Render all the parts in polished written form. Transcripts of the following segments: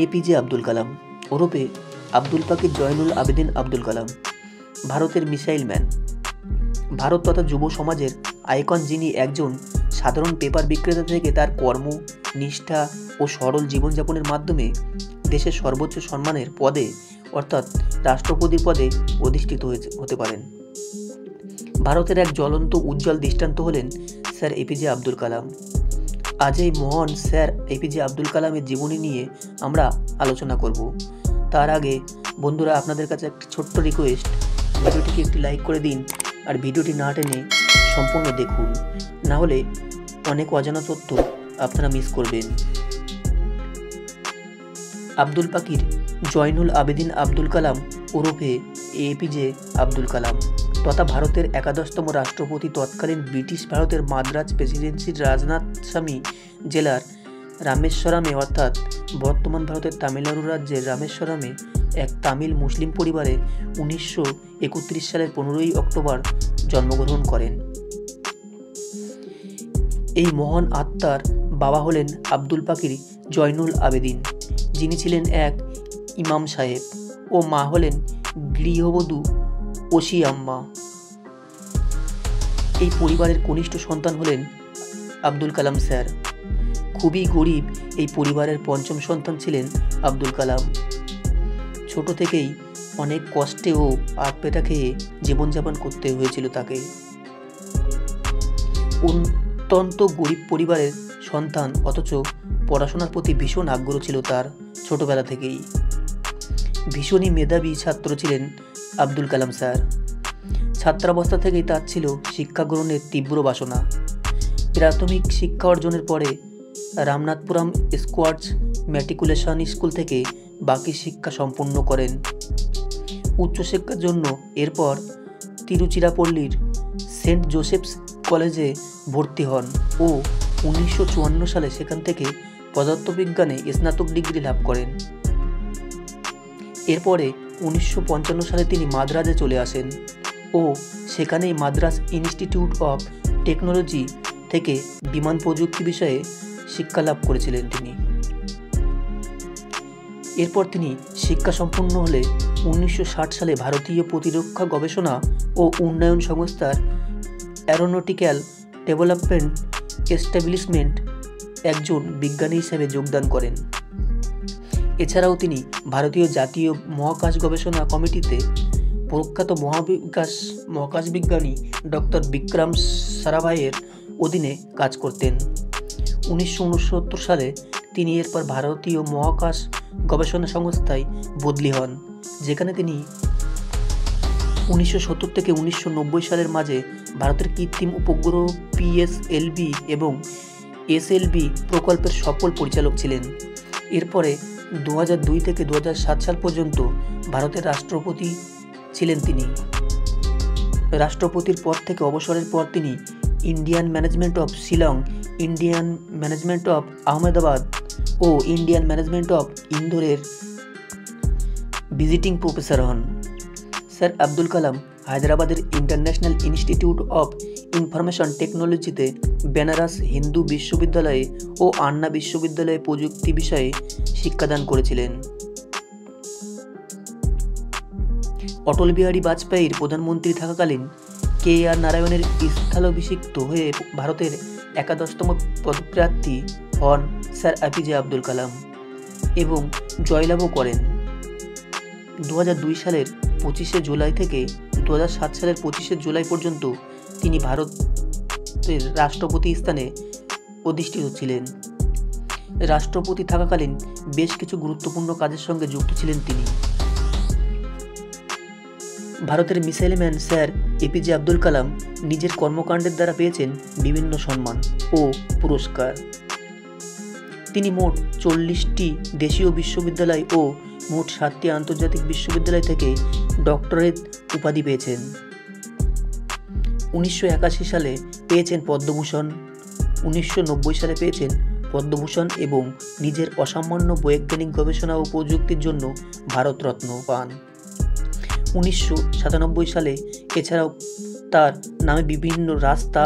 APJ Abdul কালাম ওরফে আব্দুল পাকির জয়নুল আবেদিন আব্দুল কালাম ভারতের missile man. Bharat তথা যুব সমাজের আইকন, যিনি একজন সাধারণ পেপার বিক্রেতা থেকে তার কর্ম, নিষ্ঠা ও সরল জীবনযাপনের মাধ্যমে দেশের সর্বোচ্চ সম্মানের পদে অর্থাৎ রাষ্ট্রপতির পদে অধিষ্ঠিত হতে পারেন। ভারতের এক জ্বলন্ত উজ্জ্বল দৃষ্টান্ত হলেন স্যার এপিজে আব্দুল কালাম। আজ এই মহান স্যার এপিজে আব্দুল কালামের জীবনী নিয়ে আমরা আলোচনা করব। তার আগে বন্ধুরা, আপনাদের কাছে একটি ছোট্ট রিকোয়েস্ট, ভিডিওটিকে একটি লাইক করে দিন আর ভিডিওটি না টেনে সম্পূর্ণ দেখুন, না হলে অনেক অজানা তথ্য আপনারা মিস করবেন। আব্দুল পাকির জয়নুল আবেদিন আব্দুল কালাম ওরফে এপিজে আব্দুল কালাম তথা ভারতের 11তম রাষ্ট্রপতি তৎকালীন ব্রিটিশ ভারতের মাদ্রাজ প্রেসিডেন্সির রাজনাথস্বামী জেলার রামেশ্বরমে অর্থাৎ বর্তমান ভারতের তামিলনাড়ু রাজ্যের রামেশ্বরমে এক তামিল মুসলিম পরিবারে 1931 সালের 15ই অক্টোবর জন্মগ্রহণ করেন। এই মহান আত্মার বাবা হলেন আব্দুল পাকির জয়নুল আবেদিন, যিনি ছিলেন এক ইমাম সাহেব, ও মা হলেন গৃহবধূ ওসি আম্মা। এই পরিবারের কনিষ্ঠ সন্তান হলেন আব্দুল কালাম স্যার। খুবই গরিব এই পরিবারের পঞ্চম সন্তান ছিলেন আব্দুল কালাম। ছোট থেকেই অনেক কষ্টে ও আধপেটা খেয়ে জীবনযাপন করতে হয়েছিল তাকে। অত্যন্ত গরিব পরিবারের সন্তান, অথচ পড়াশোনার প্রতি ভীষণ আগ্রহ ছিল তার ছোটবেলা থেকেই। ভীষণই মেধাবী ছাত্র ছিলেন আব্দুল কালাম স্যার। ছাত্রাবস্থা থেকেই তার ছিল শিক্ষা গ্রহণের তীব্র বাসনা। প্রাথমিক শিক্ষা অর্জনের পরে রামনাথপুরম স্কোয়ার্টস ম্যাট্রিকুলেশন স্কুল থেকে বাকি শিক্ষা সম্পন্ন করেন। উচ্চশিক্ষার জন্য এরপর তিরুচিরাপল্লীর সেন্ট জোসেফস কলেজে ভর্তি হন ও 1954 সালে সেখান থেকে পদার্থবিজ্ঞানে স্নাতক ডিগ্রি লাভ করেন। এরপরে 1955 সালে তিনি মাদ্রাজে চলে আসেন ও সেখানেই মাদ্রাজ ইনস্টিটিউট অফ টেকনোলজি থেকে বিমান প্রযুক্তি বিষয়ে শিক্ষা লাভ করেছিলেন তিনি। এরপর তিনি শিক্ষা সম্পূর্ণ হলে 1960 সালে ভারতীয় প্রতিরক্ষা গবেষণা ও উন্নয়ন সংস্থার অ্যারোনটিক্যাল ডেভেলপমেন্ট এস্টাবলিশমেন্ট একজন বিজ্ঞানী হিসেবে যোগদান করেন। এছাড়াও তিনি ভারতীয় জাতীয় মহাকাশ গবেষণা কমিটিতে প্রখ্যাত মহাকাশ বিজ্ঞানী ডক্টর বিক্রম সারাভাইয়ের অধীনে কাজ করতেন। 1969 সালে তিনি এরপর ভারতীয় মহাকাশ গবেষণা সংস্থায় বদলি হন, যেখানে তিনি 1970 থেকে 1990 সালের মাঝে ভারতের কৃত্রিম উপগ্রহ PSLV এবং SLV প্রকল্পের সফল পরিচালক ছিলেন। এরপরে 2002 থেকে 2007 সাল পর্যন্ত ভারতের রাষ্ট্রপতি ছিলেন তিনি। রাষ্ট্রপতির পদ থেকে অবসরের পর তিনি Indian management of Shillong, Indian management of Ahmedabad ও ইন্ডিয়ান ম্যানেজমেন্ট অফ ইন্দোরের ভিজিটিং প্রফেসর হন। স্যার আব্দুল কালাম হায়দ্রাবাদের ইন্টারন্যাশনাল ইনস্টিটিউট অফ ইনফরমেশন টেকনোলজিতে, বেনারস হিন্দু বিশ্ববিদ্যালয়ে ও আন্না বিশ্ববিদ্যালয়ে প্রযুক্তি বিষয়ে শিক্ষাদান করেছিলেন। অটল বিহারী বাজপেয়ীর প্রধানমন্ত্রী থাকাকালীন KR নারায়ণের স্থলাভিষিক্ত হয়ে ভারতের 11তম পদপ্রার্থী হন স্যার এপিজে আব্দুল কালাম এবং জয়লাভও করেন। 2002 সালের 25শে জুলাই থেকে 2007 সালের 25শে জুলাই পর্যন্ত তিনি ভারতের রাষ্ট্রপতি স্থানে অধিষ্ঠিত ছিলেন। রাষ্ট্রপতি থাকাকালীন বেশ কিছু গুরুত্বপূর্ণ কাজের সঙ্গে যুক্ত ছিলেন তিনি। ভারতের missile man sir APJ Abdul Kalam নিজের কর্মকাণ্ডের দ্বারা পেয়েছেন বিভিন্ন সম্মান ও পুরস্কার। তিনি মোট 40টি দেশীয় বিশ্ববিদ্যালয় ও মোট 7টি আন্তর্জাতিক বিশ্ববিদ্যালয় থেকে ডক্টরেট উপাধি পেয়েছেন। 1981 সালে পেয়েছেন পদ্মভূষণ, 1990 সালে পেয়েছেন পদ্মভূষণ এবং নিজের অসামান্য বৈজ্ঞানিক গবেষণা ও প্রযুক্তির জন্য ভারতরত্ন পান। 1997 সালে এছাড়াও তার নামে বিভিন্ন রাস্তা,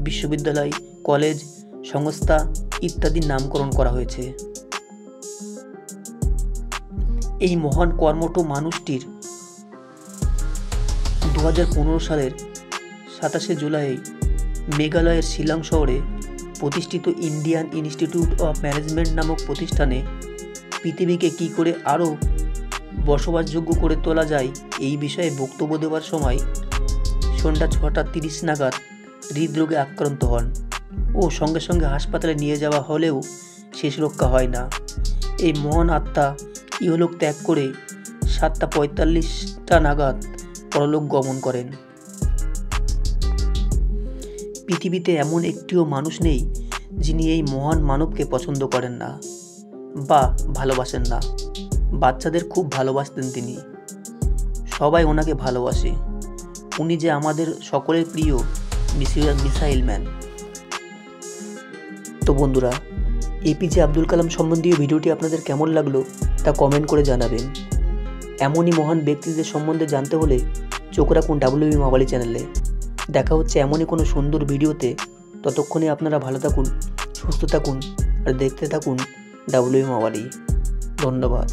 বিশ্ববিদ্যালয়, কলেজ, সংস্থা ইত্যাদির নামকরণ করা হয়েছে। এই মহান কর্মঠ মানুষটির 2015 সালের 27শে জুলাই মেঘালয়ের শিলং শহরে প্রতিষ্ঠিত ইন্ডিয়ান ইনস্টিটিউট অফ ম্যানেজমেন্ট নামক প্রতিষ্ঠানে পৃথিবীকে কী করে আরও বসবাসযোগ্য করে তোলা যায় এই বিষয়ে বক্তব্য দেওয়ার সময় সন্ধ্যা 6:30 নাগাদ হৃদরোগে আক্রান্ত হন ও সঙ্গে সঙ্গে হাসপাতালে নিয়ে যাওয়া হলেও শেষ রক্ষা হয় না। এই মহান আত্মা ইহলোক ত্যাগ করে 7:45 নাগাদ পরলোক গমন করেন। পৃথিবীতে এমন একটিও মানুষ নেই যিনি এই মহান মানবকে পছন্দ করেন না বা ভালোবাসেন না। বাচ্চাদের খুব ভালোবাসতেন তিনি, সবাই ওনাকে ভালোবাসে। উনি যে আমাদের সকলের প্রিয় মিসাইল ম্যান। তো বন্ধুরা, এপিজে আব্দুল কালাম সম্বন্ধীয় ভিডিওটি আপনাদের কেমন লাগলো তা কমেন্ট করে জানাবেন। এমনই মহান ব্যক্তিদের সম্বন্ধে জানতে হলে চোখ রাখুন WB মাওয়ালি চ্যানেলে। দেখা হচ্ছে এমনই কোনো সুন্দর ভিডিওতে। ততক্ষণে আপনারা ভালো থাকুন, সুস্থ থাকুন আর দেখতে থাকুন WB মাওয়ালি। ধন্যবাদ।